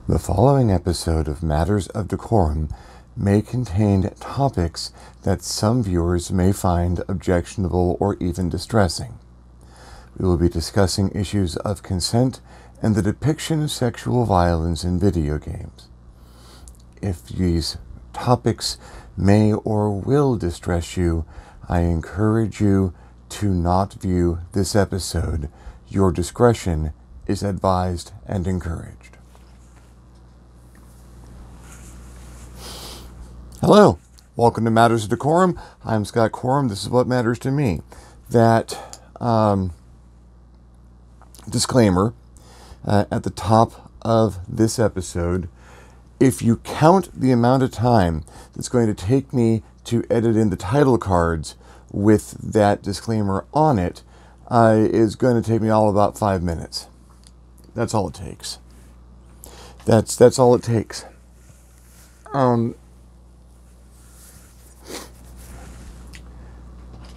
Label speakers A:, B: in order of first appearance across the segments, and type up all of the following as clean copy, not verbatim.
A: The following episode of Matters of Decorum may contain topics that some viewers may find objectionable or even distressing. We will be discussing issues of consent and the depiction of sexual violence in video games. If these topics may or will distress you, I encourage you to not view this episode. Your discretion is advised and encouraged. Hello, welcome to Matters of Decorum. I'm Scott Corum. This is what matters to me. That disclaimer at the top of this episode. If you count the amount of time that's going to take me to edit in the title cards with that disclaimer on it, is going to take me all about 5 minutes. That's all it takes. That's all it takes.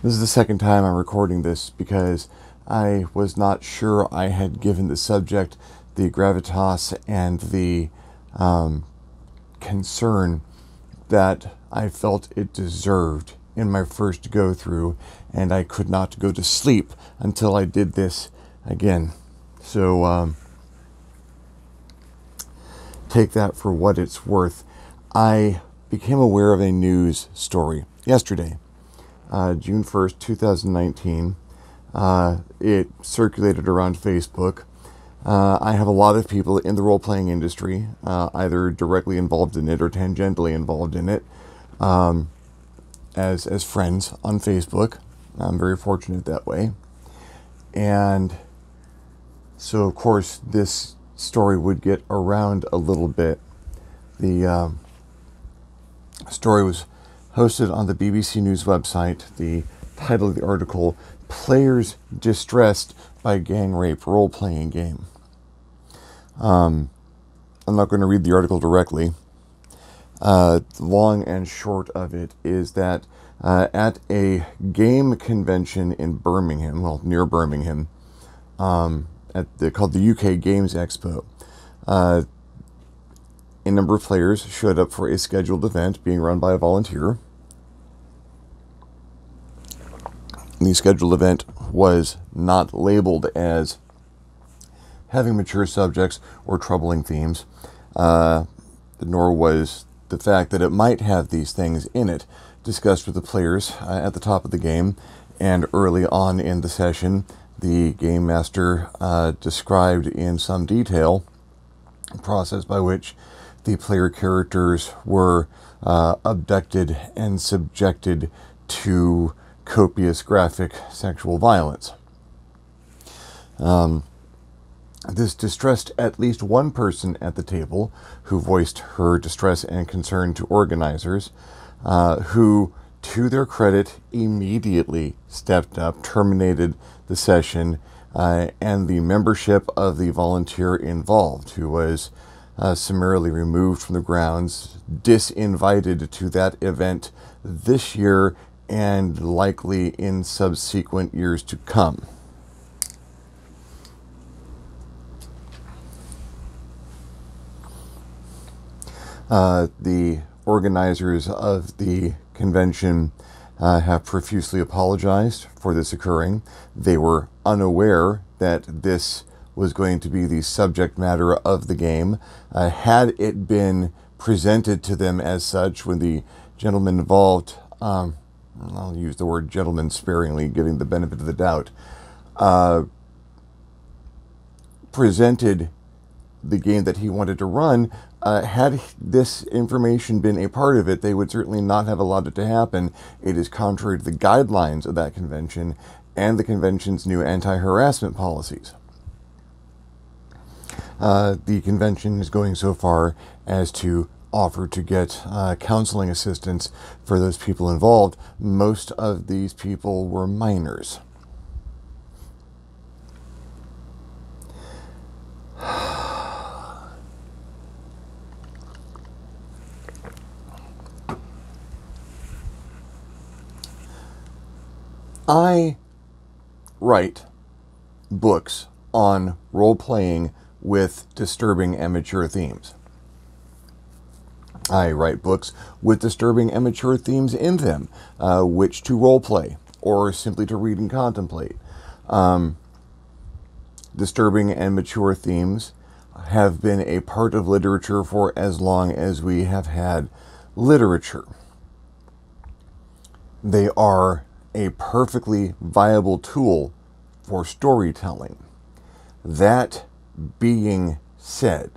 A: This is the second time I'm recording this because I was not sure I had given the subject the gravitas and the concern that I felt it deserved in my first go through, and I could not go to sleep until I did this again. So take that for what it's worth. I became aware of a news story yesterday. June 1st, 2019. It circulated around Facebook. I have a lot of people in the role-playing industry, either directly involved in it or tangentially involved in it, as friends on Facebook. I'm very fortunate that way. And so, of course, this story would get around a little bit. The story was hosted on the BBC News website. The title of the article, Players Distressed by Gang Rape Role-Playing Game. I'm not going to read the article directly. Long and short of it is that at a game convention in Birmingham, well, near Birmingham, called the UK Games Expo, a number of players showed up for a scheduled event being run by a volunteer. The scheduled event was not labeled as having mature subjects or troubling themes, nor was the fact that it might have these things in it discussed with the players at the top of the game. And early on in the session, the game master described in some detail a process by which the player characters were abducted and subjected to copious graphic sexual violence. This distressed at least one person at the table who voiced her distress and concern to organizers, who, to their credit, immediately stepped up, terminated the session, and the membership of the volunteer involved, who was summarily removed from the grounds, disinvited to that event this year and likely in subsequent years to come. The organizers of the convention have profusely apologized for this occurring. They were unaware that this was going to be the subject matter of the game. Had it been presented to them as such, when the gentleman involved, I'll use the word gentleman sparingly, giving the benefit of the doubt, presented the game that he wanted to run, had this information been a part of it, they would certainly not have allowed it to happen. It is contrary to the guidelines of that convention and the convention's new anti-harassment policies. The convention is going so far as to offer to get counseling assistance for those people involved. Most of these people were minors. I write books on role-playing with disturbing and mature themes. I write books with disturbing and mature themes in them, which to role-play or simply to read and contemplate. Disturbing and mature themes have been a part of literature for as long as we have had literature. They are a perfectly viable tool for storytelling. That being said,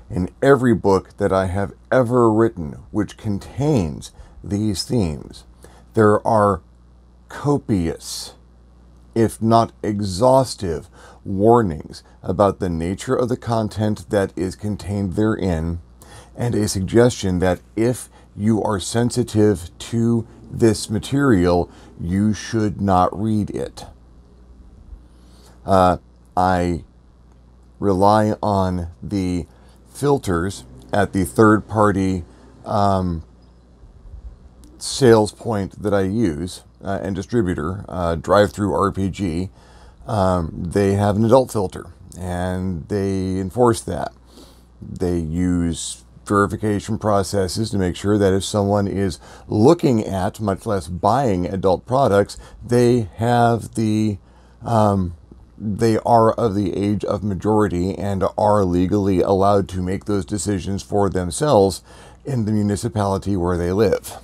A: in every book that I have ever written which contains these themes, there are copious, if not exhaustive, warnings about the nature of the content that is contained therein, and a suggestion that if you are sensitive to this material, you should not read it. I rely on the filters at the third-party sales point that I use and distributor, Drive-Thru RPG. They have an adult filter, and they enforce that. They use verification processes to make sure that if someone is looking at, much less buying, adult products, they have the they are of the age of majority and are legally allowed to make those decisions for themselves in the municipality where they live.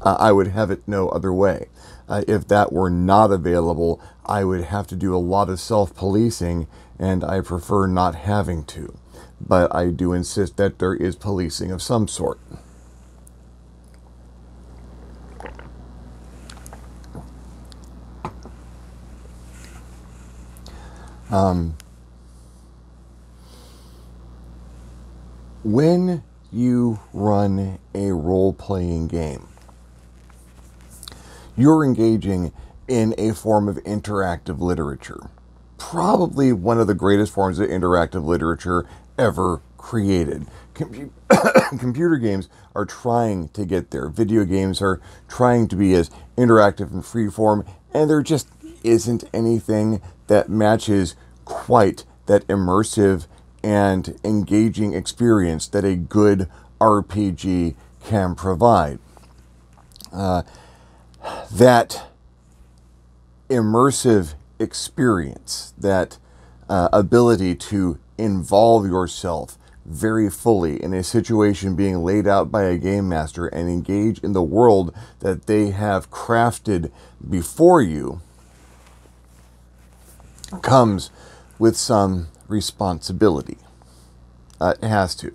A: I would have it no other way. If that were not available, I would have to do a lot of self-policing, and I prefer not having to. But I do insist that there is policing of some sort. When you run a role-playing game, you're engaging in a form of interactive literature. Probably one of the greatest forms of interactive literature ever created. Computer games are trying to get there. Video games are trying to be as interactive and freeform, and there just isn't anything that matches quite that immersive and engaging experience that a good RPG can provide. That immersive experience, that ability to involve yourself very fully in a situation being laid out by a game master and engage in the world that they have crafted before you, comes with some responsibility. It has to.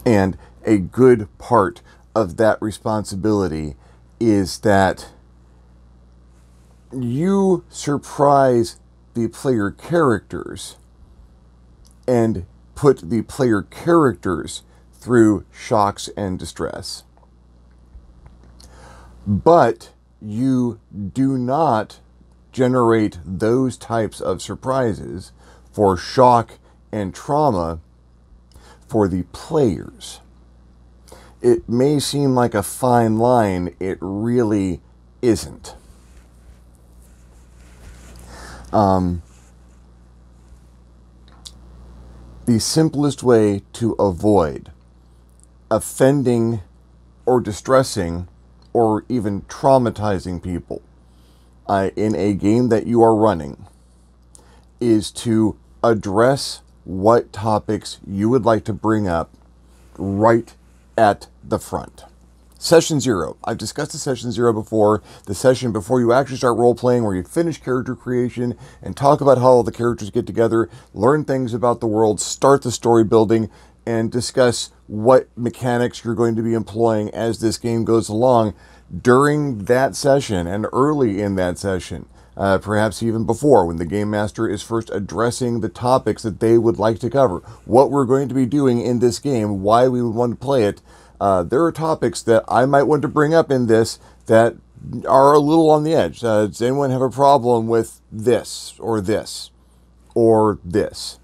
A: And a good part of that responsibility is that you surprise the player characters and put the player characters through shocks and distress. But you do not generate those types of surprises for shock and trauma for the players. It may seem like a fine line, it really isn't. The simplest way to avoid offending or distressing or even traumatizing people in a game that you are running is to address what topics you would like to bring up right at the front. Session 0. I've discussed the Session 0 before. The session before you actually start role-playing, where you finish character creation and talk about how all the characters get together, learn things about the world, start the story building, and discuss what mechanics you're going to be employing as this game goes along during that session and early in that session. Perhaps even before, when the game master is first addressing the topics that they would like to cover. What we're going to be doing in this game, why we would want to play it. There are topics that I might want to bring up in this that are a little on the edge. Does anyone have a problem with this, or this, or this?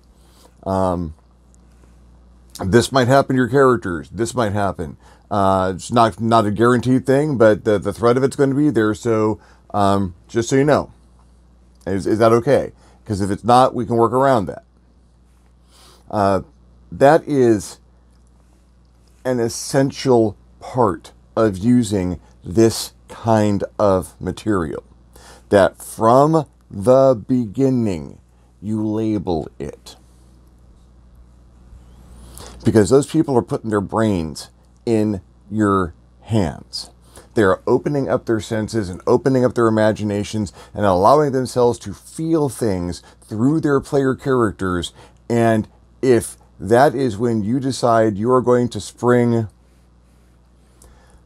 A: This might happen to your characters. This might happen. It's not a guaranteed thing, but the threat of it's going to be there. So just so you know, is that okay? Because if it's not, we can work around that. That is an essential part of using this kind of material. That from the beginning, you label it. Because those people are putting their brains in your hands. They're opening up their senses and opening up their imaginations and allowing themselves to feel things through their player characters. And if that is when you decide you are going to spring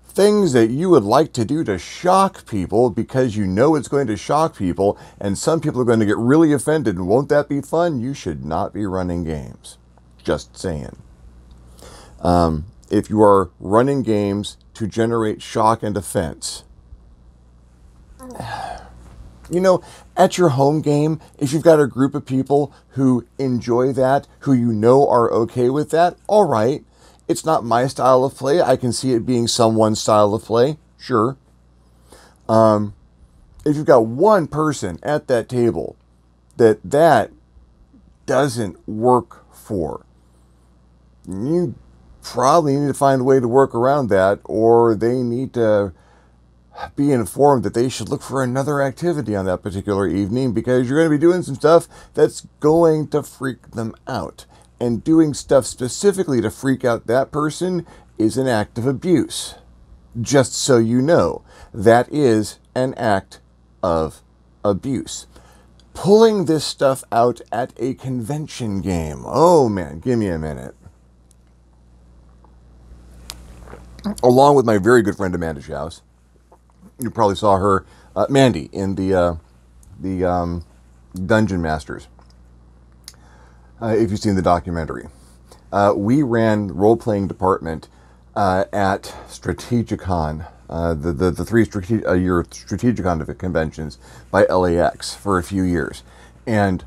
A: things that you would like to do to shock people because you know it's going to shock people, and some people are going to get really offended, and won't that be fun? You should not be running games. Just saying. If you are running games to generate shock and offense, you know, at your home game, if you've got a group of people who enjoy that, who you know are okay with that, all right. It's not my style of play. I can see it being someone's style of play. Sure. If you've got one person at that table that doesn't work for, you probably need to find a way to work around that, or they need to be informed that they should look for another activity on that particular evening, because you're going to be doing some stuff that's going to freak them out. And doing stuff specifically to freak out that person is an act of abuse. Just so you know, that is an act of abuse. Pulling this stuff out at a convention game. Oh man, give me a minute. Along with my very good friend Amanda Schaus. You probably saw her, Mandy, in the Dungeon Masters. If you've seen the documentary. We ran role-playing department at Strategicon, the three year Strategicon conventions by LAX for a few years. And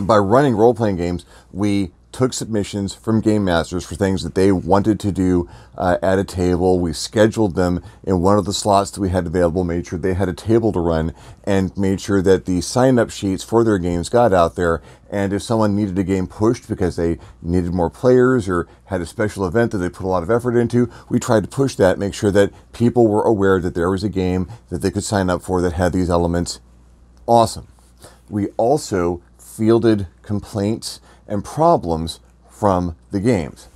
A: by running role-playing games, we took submissions from game masters for things that they wanted to do at a table. We scheduled them in one of the slots that we had available, made sure they had a table to run, and made sure that the sign-up sheets for their games got out there. And if someone needed a game pushed because they needed more players or had a special event that they put a lot of effort into, we tried to push that, make sure that people were aware that there was a game that they could sign up for that had these elements. Awesome. We also fielded complaints and problems from the games.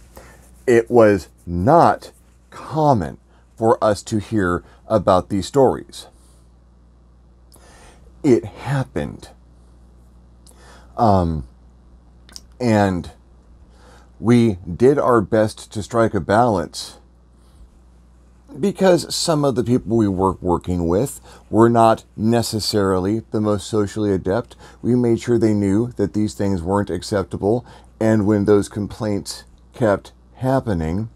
A: It was not common for us to hear about these stories. It happened. And we did our best to strike a balance, because some of the people we were working with were not necessarily the most socially adept. We made sure they knew that these things weren't acceptable, and when those complaints kept happening,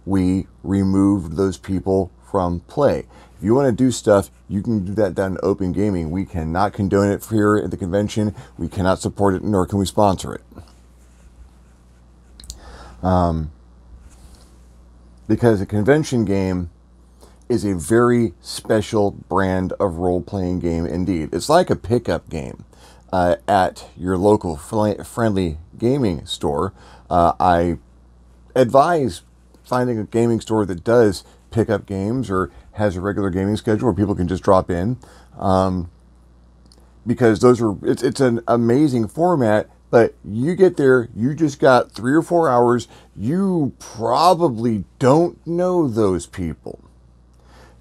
A: we removed those people from play. If you want to do stuff, you can do that down in open gaming. We cannot condone it here at the convention. We cannot support it, nor can we sponsor it. Because a convention game is a very special brand of role-playing game indeed. It's like a pickup game at your local friendly gaming store. I advise finding a gaming store that does pick up games or has a regular gaming schedule where people can just drop in, because it's an amazing format. But you get there, you just got 3 or 4 hours. You probably don't know those people.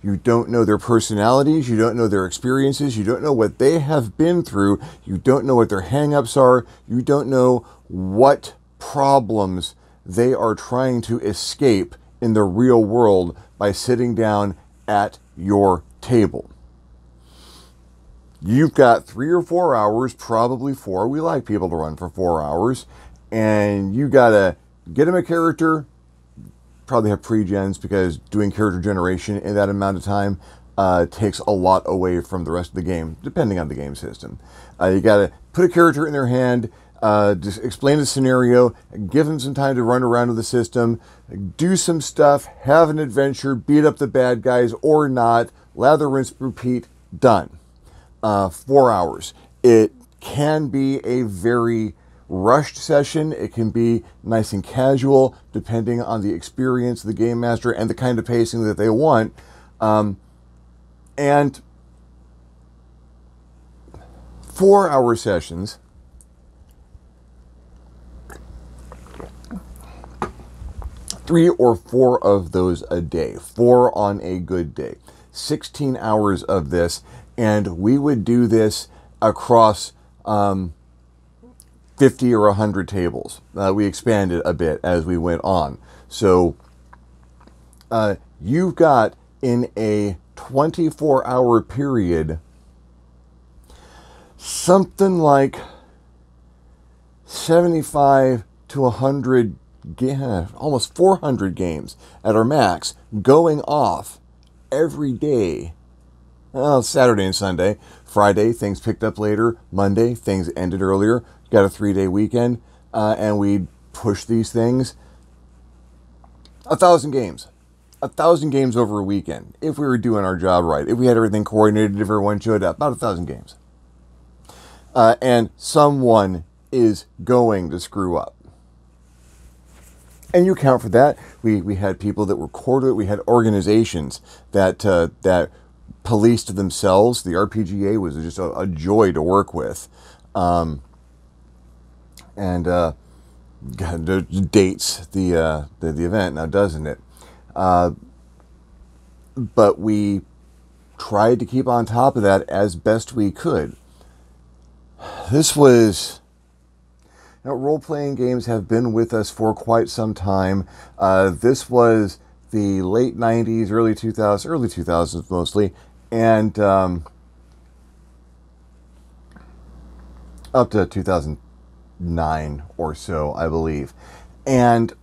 A: You don't know their personalities. You don't know their experiences. You don't know what they have been through. You don't know what their hang-ups are. You don't know what problems they are trying to escape in the real world by sitting down at your table. You've got 3 or 4 hours, probably 4. We like people to run for 4 hours. And you got to get them a character, probably have pre-gens, because doing character generation in that amount of time takes a lot away from the rest of the game, depending on the game system. You got to put a character in their hand, just explain the scenario, give them some time to run around with the system, do some stuff, have an adventure, beat up the bad guys or not, lather, rinse, repeat, done. 4 hours. It can be a very rushed session. It can be nice and casual, depending on the experience of the game master and the kind of pacing that they want. And 4-hour sessions, three or four of those a day, 4 on a good day, 16 hours of this, and we would do this across 50 or 100 tables. We expanded a bit as we went on. So you've got, in a 24-hour period, something like 75 to 100, almost 400 games at our max going off every day. Saturday and Sunday. Friday, things picked up later. Monday, things ended earlier. Got a 3-day weekend, and we pushed these things. 1,000 games. 1,000 games over a weekend, if we were doing our job right. If we had everything coordinated, if everyone showed up. About 1,000 games. And someone is going to screw up. And you account for that. We had people that were core to it. We had organizations that that policed themselves. The RPGA was just a joy to work with. And dates the event now, doesn't it? But we tried to keep on top of that as best we could. This was... Now, role-playing games have been with us for quite some time. This was the late 90s, early 2000s mostly, and up to 2009 or so, I believe. And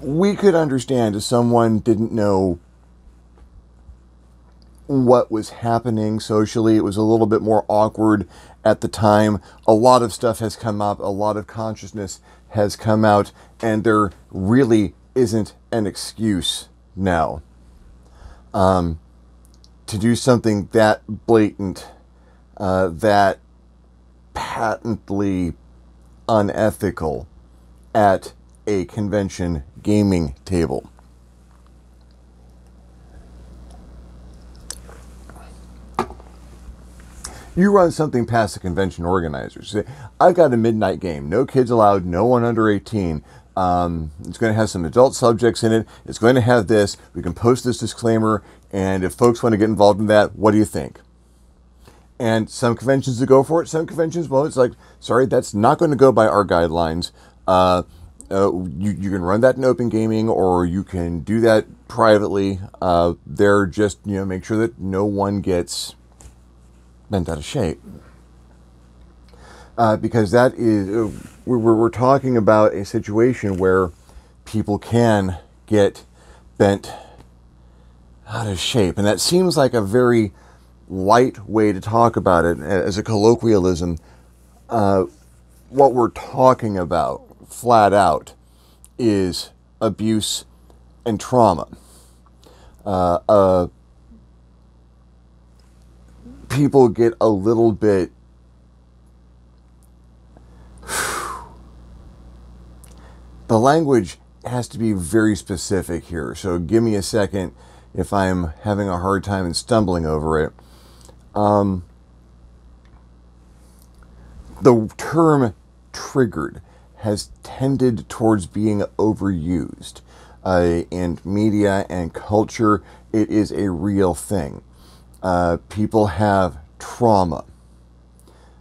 A: we could understand if someone didn't know what was happening socially. It was a little bit more awkward at the time. A lot of stuff has come up, a lot of consciousness has come out, and there really isn't an excuse now to do something that blatant, that patently unethical at a convention gaming table. You run something past the convention organizers. Say, I've got a midnight game. No kids allowed. No one under 18. It's going to have some adult subjects in it. It's going to have this. We can post this disclaimer. And if folks want to get involved in that, what do you think? And some conventions will go for it. Some conventions won't. It's like, sorry, that's not going to go by our guidelines. You can run that in open gaming, or you can do that privately. They're just, make sure that no one gets bent out of shape, because that is we're talking about a situation where people can get bent out of shape, and that seems like a very light way to talk about it as a colloquialism. What we're talking about flat out is abuse and trauma. People get a little bit the language has to be very specific here, so give me a second if I'm having a hard time and stumbling over it. The term triggered has tended towards being overused in media and culture. It is a real thing. People have trauma.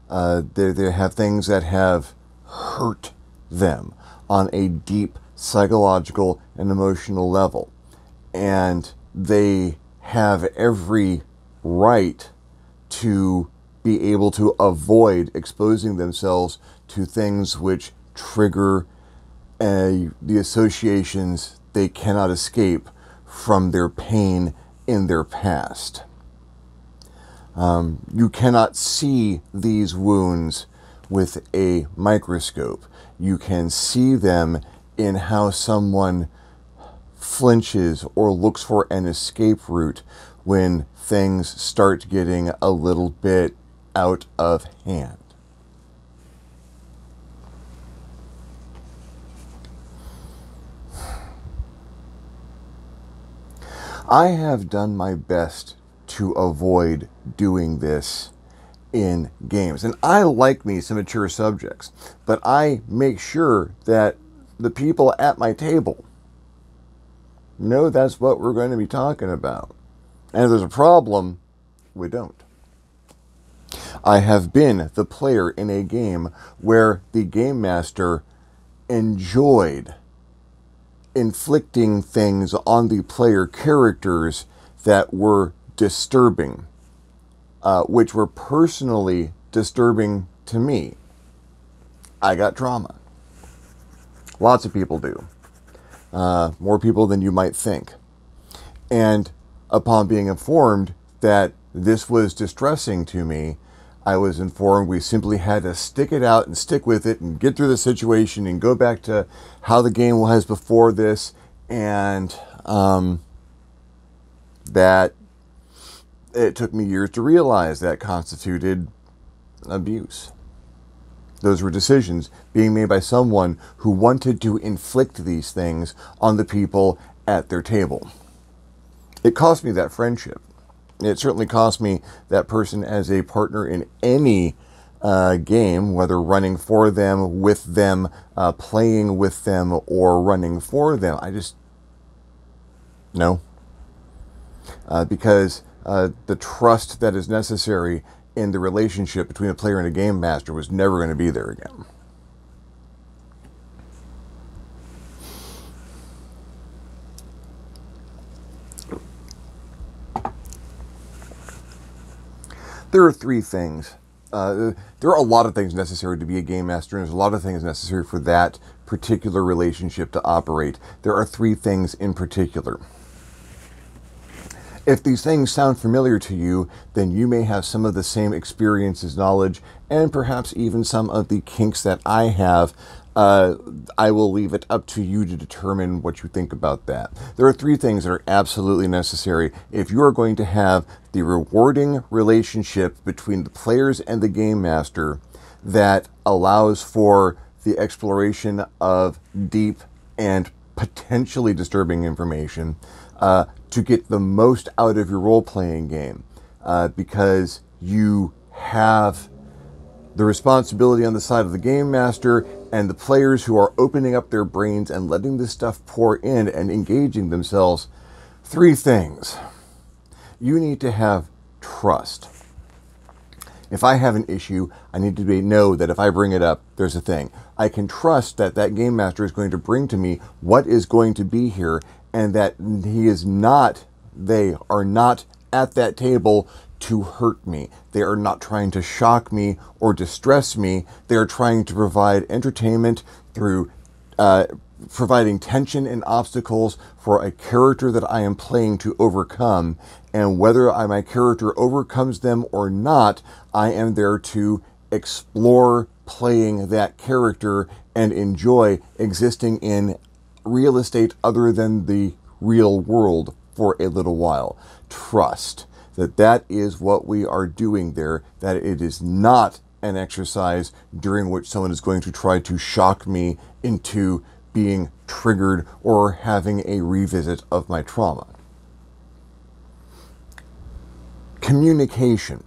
A: They have things that have hurt them on a deep psychological and emotional level. And they have every right to be able to avoid exposing themselves to things which trigger the associations they cannot escape from their pain in their past. You cannot see these wounds with a microscope. You can see them in how someone flinches or looks for an escape route when things start getting a little bit out of hand. I have done my best to avoid doing this in games. And I like me some mature subjects, but I make sure that the people at my table know that's what we're going to be talking about. And if there's a problem, we don't. I have been the player in a game where the game master enjoyed inflicting things on the player characters that were disturbing, which were personally disturbing to me. I got trauma. Lots of people do. More people than you might think. And upon being informed that this was distressing to me, I was informed we simply had to stick it out and stick with it and get through the situation and go back to how the game was before this, and that it took me years to realize that constituted abuse. Those were decisions being made by someone who wanted to inflict these things on the people at their table. It cost me that friendship. It certainly cost me that person as a partner in any game, whether running for them, with them, playing with them, or running for them. I just, no. Because the trust that is necessary in the relationship between a player and a game master was never going to be there again. There are three things. There are a lot of things necessary to be a game master, and there's a lot of things necessary for that particular relationship to operate. There are three things in particular. If these things sound familiar to you, then you may have some of the same experiences, knowledge, and perhaps even some of the kinks that I have. I will leave it up to you to determine what you think about that. There are three things that are absolutely necessary if you are going to have the rewarding relationship between the players and the game master that allows for the exploration of deep and potentially disturbing information, to get the most out of your role-playing game, because you have the responsibility on the side of the game master and the players who are opening up their brains and letting this stuff pour in and engaging themselves. Three things. You need to have trust. If I have an issue, I need to know that if I bring it up, there's a thing. I can trust that that game master is going to bring to me what is going to be here, and that they are not at that table to hurt me. They are not trying to shock me or distress me. They are trying to provide entertainment through providing tension and obstacles for a character that I am playing to overcome. And whether my character overcomes them or not, I am there to explore playing that character and enjoy existing in real estate other than the real world for a little while. Trust that is what we are doing there, that it is not an exercise during which someone is going to try to shock me into being triggered or having a revisit of my trauma. Communication.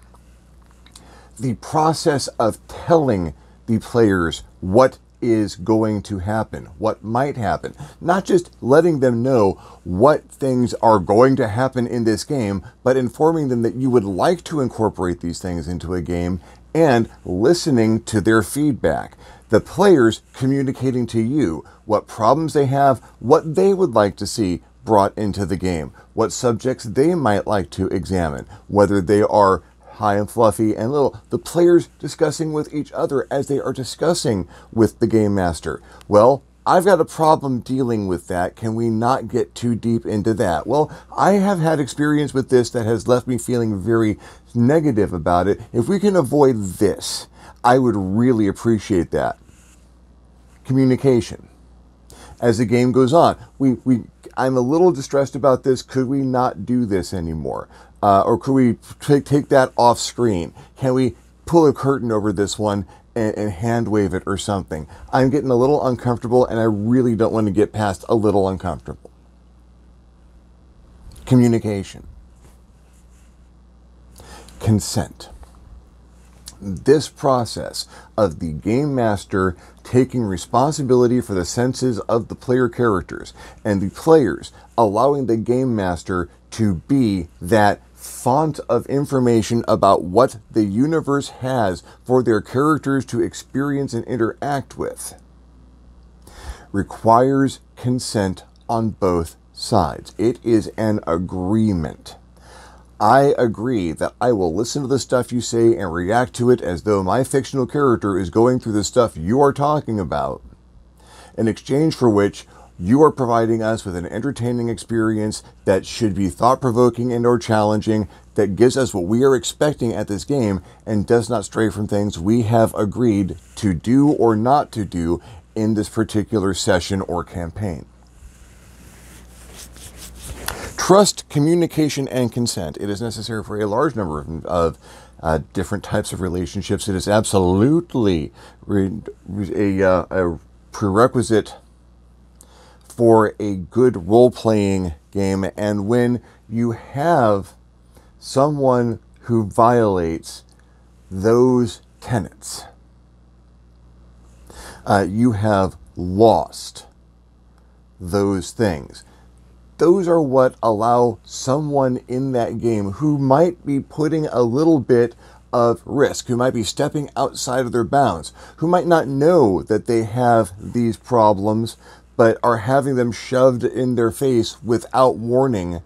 A: The process of telling the players what is going to happen, what might happen. Not just letting them know what things are going to happen in this game, but informing them that you would like to incorporate these things into a game and listening to their feedback. The players communicating to you what problems they have, what they would like to see brought into the game, what subjects they might like to examine, whether they are high and fluffy and little. The players discussing with each other as they are discussing with the game master. Well, I've got a problem dealing with that. Can we not get too deep into that? Well, I have had experience with this that has left me feeling very negative about it. If we can avoid this, I would really appreciate that. Communication. As the game goes on, I'm a little distressed about this. Could we not do this anymore? Or could we take that off screen? Can we pull a curtain over this one and hand wave it or something? I'm getting a little uncomfortable, and I really don't want to get past a little uncomfortable. Communication. Consent. This process of the game master taking responsibility for the senses of the player characters and the players allowing the game master to be that font of information about what the universe has for their characters to experience and interact with requires consent on both sides. It is an agreement. I agree that I will listen to the stuff you say and react to it as though my fictional character is going through the stuff you are talking about, in exchange for which you are providing us with an entertaining experience that should be thought-provoking and or challenging, that gives us what we are expecting at this game and does not stray from things we have agreed to do or not to do in this particular session or campaign. Trust, communication, and consent. It is necessary for a large number of different types of relationships. It is absolutely a prerequisite for a good role-playing game. And when you have someone who violates those tenets, you have lost those things. Those are what allow someone in that game who might be putting a little bit of risk, who might be stepping outside of their bounds, who might not know that they have these problems, but are having them shoved in their face without warning,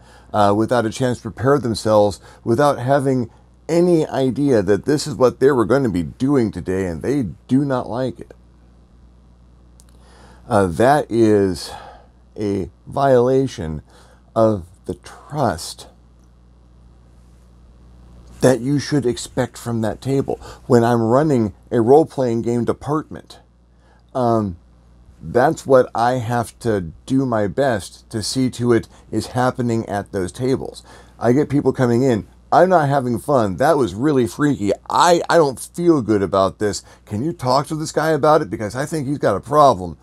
A: without a chance to prepare themselves, without having any idea that this is what they were going to be doing today, and they do not like it. That is a violation of the trust that you should expect from that table. When I'm running a role-playing game department, that's what I have to do my best to see to it is happening at those tables. I get people coming in, I'm not having fun, that was really freaky, I don't feel good about this, can you talk to this guy about it because I think he's got a problem.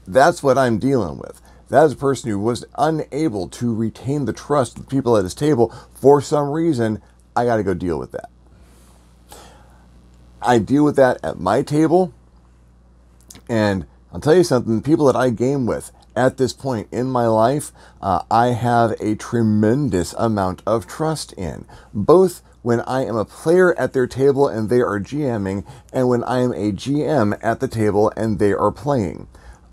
A: That's what I'm dealing with. That is a person who was unable to retain the trust of the people at his table for some reason. I got to go deal with that. I deal with that at my table. And I'll tell you something, people that I game with at this point in my life, I have a tremendous amount of trust in. Both when I am a player at their table and they are GMing, and when I am a GM at the table and they are playing.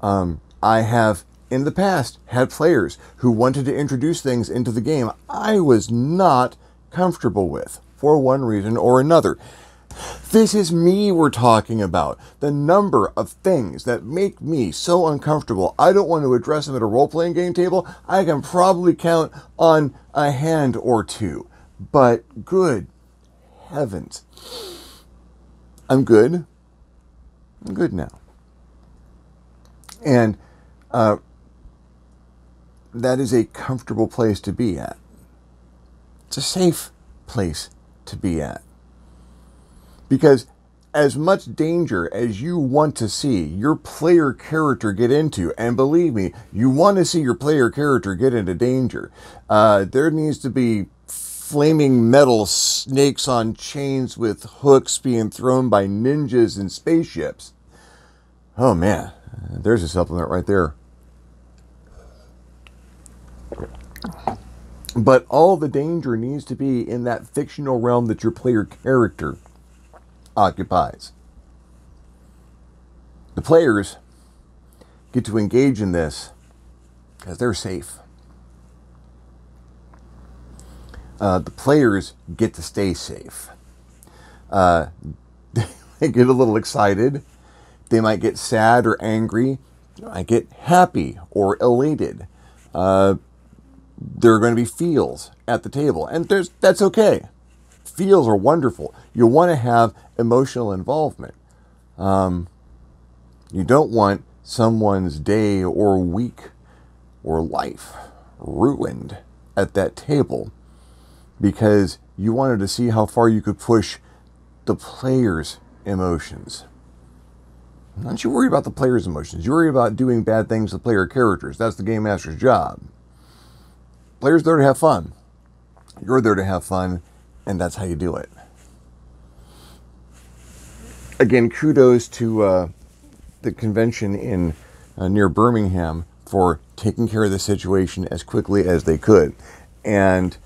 A: I have, in the past, had players who wanted to introduce things into the game I was not comfortable with, for one reason or another. This is me we're talking about. The number of things that make me so uncomfortable, I don't want to address them at a role-playing game table. I can probably count on a hand or two. But good heavens. I'm good. I'm good now. And that is a comfortable place to be at. It's a safe place to be at. Because as much danger as you want to see your player character get into, and believe me, you want to see your player character get into danger, there needs to be flaming metal snakes on chains with hooks being thrown by ninjas and spaceships. Oh man. There's a supplement right there. But all the danger needs to be in that fictional realm that your player character occupies. The players get to engage in this because they're safe. The players get to stay safe. They get a little excited. They might get sad or angry. They might get happy or elated. There are going to be feels at the table, and that's okay. Feels are wonderful. You want to have emotional involvement. You don't want someone's day or week or life ruined at that table because you wanted to see how far you could push the player's emotions. Don't you worry about the player's emotions. You worry about doing bad things to player characters. That's the game master's job. Players are there to have fun. You're there to have fun, and that's how you do it. Again, kudos to the convention in near Birmingham for taking care of the situation as quickly as they could and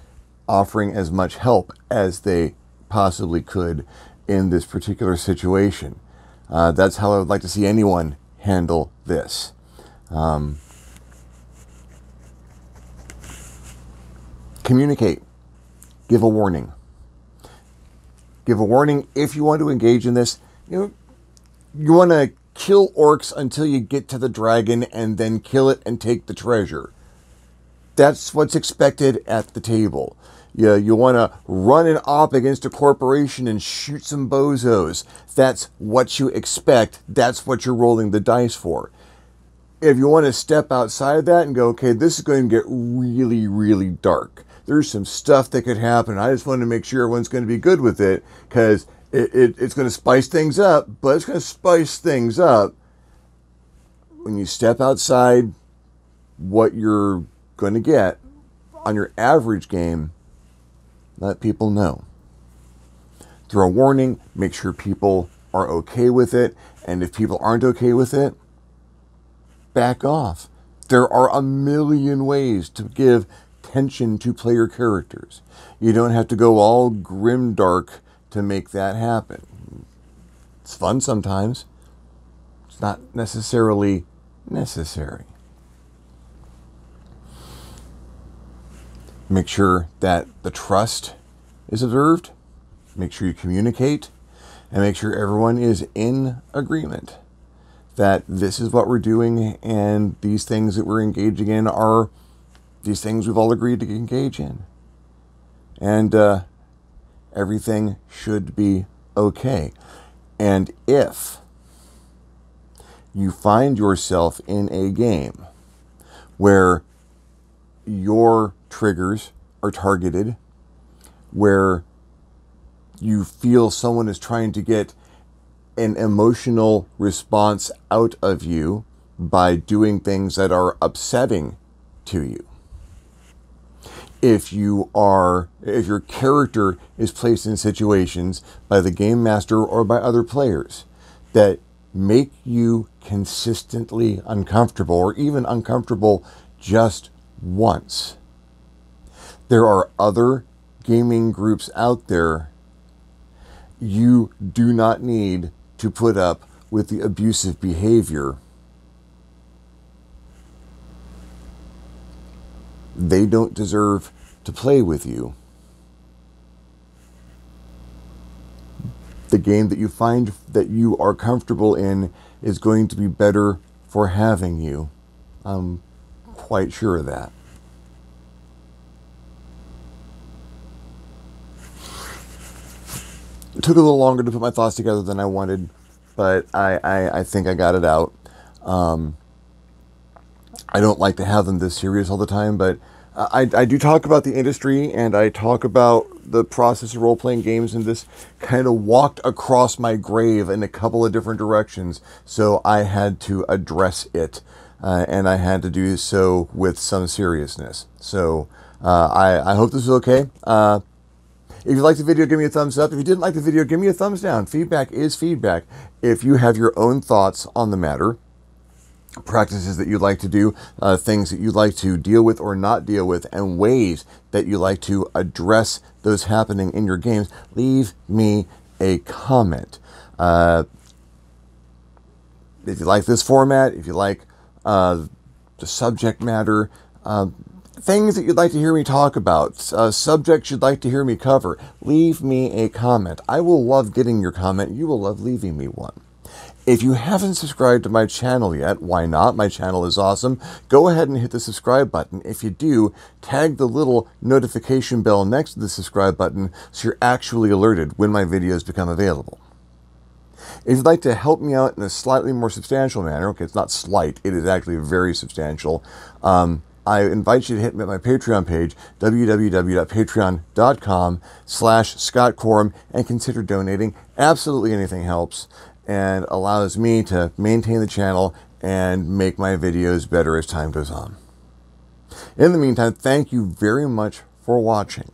A: offering as much help as they possibly could in this particular situation. That's how I would like to see anyone handle this. Communicate. Give a warning. Give a warning if you want to engage in this. You want to kill orcs until you get to the dragon and then kill it and take the treasure. That's what's expected at the table. You want to run an op against a corporation and shoot some bozos. That's what you expect. That's what you're rolling the dice for. If you want to step outside of that and go, okay, this is going to get really, really dark. There's some stuff that could happen. I just want to make sure everyone's going to be good with it because it's going to spice things up, but it's going to spice things up when you step outside what you're going to get on your average game. Let people know. Throw a warning, make sure people are okay with it, and if people aren't okay with it, back off. There are a million ways to give tension to player characters. You don't have to go all grimdark to make that happen. It's fun sometimes. It's not necessarily necessary. Make sure that the trust is observed. Make sure you communicate. And make sure everyone is in agreement that this is what we're doing and these things that we're engaging in are these things we've all agreed to engage in. And everything should be okay. And if you find yourself in a game where your triggers are targeted, where you feel someone is trying to get an emotional response out of you by doing things that are upsetting to you. If your character is placed in situations by the game master or by other players that make you consistently uncomfortable or even uncomfortable just once, there are other gaming groups out there. You do not need to put up with the abusive behavior. They don't deserve to play with you. The game that you find that you are comfortable in is going to be better for having you. I'm quite sure of that. It took a little longer to put my thoughts together than I wanted, but I think I got it out. I don't like to have them this serious all the time, but I do talk about the industry and I talk about the process of role-playing games, and this kind of walked across my grave in a couple of different directions, so I had to address it, and I had to do so with some seriousness. So I hope this is okay. If you liked the video, give me a thumbs up. If you didn't like the video, give me a thumbs down. Feedback is feedback. If you have your own thoughts on the matter, practices that you'd like to do, things that you'd like to deal with or not deal with, and ways that you like to address those happening in your games, leave me a comment. If you like this format, if you like the subject matter, things that you'd like to hear me talk about, subjects you'd like to hear me cover, leave me a comment. I will love getting your comment. You will love leaving me one. If you haven't subscribed to my channel yet, why not? My channel is awesome. Go ahead and hit the subscribe button. If you do, tag the little notification bell next to the subscribe button so you're actually alerted when my videos become available. If you'd like to help me out in a slightly more substantial manner, okay, it's not slight, it is actually very substantial, I invite you to hit me at my Patreon page, www.patreon.com/ScottCorum, and consider donating. Absolutely anything helps and allows me to maintain the channel and make my videos better as time goes on. In the meantime, thank you very much for watching.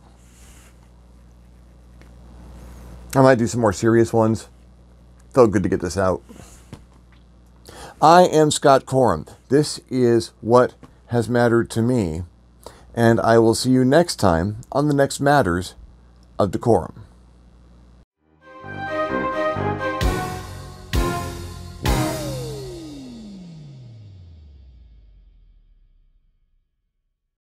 A: I might do some more serious ones. Felt good to get this out. I am Scott Corum. This is what has mattered to me, and I will see you next time on the next Matters of Decorum.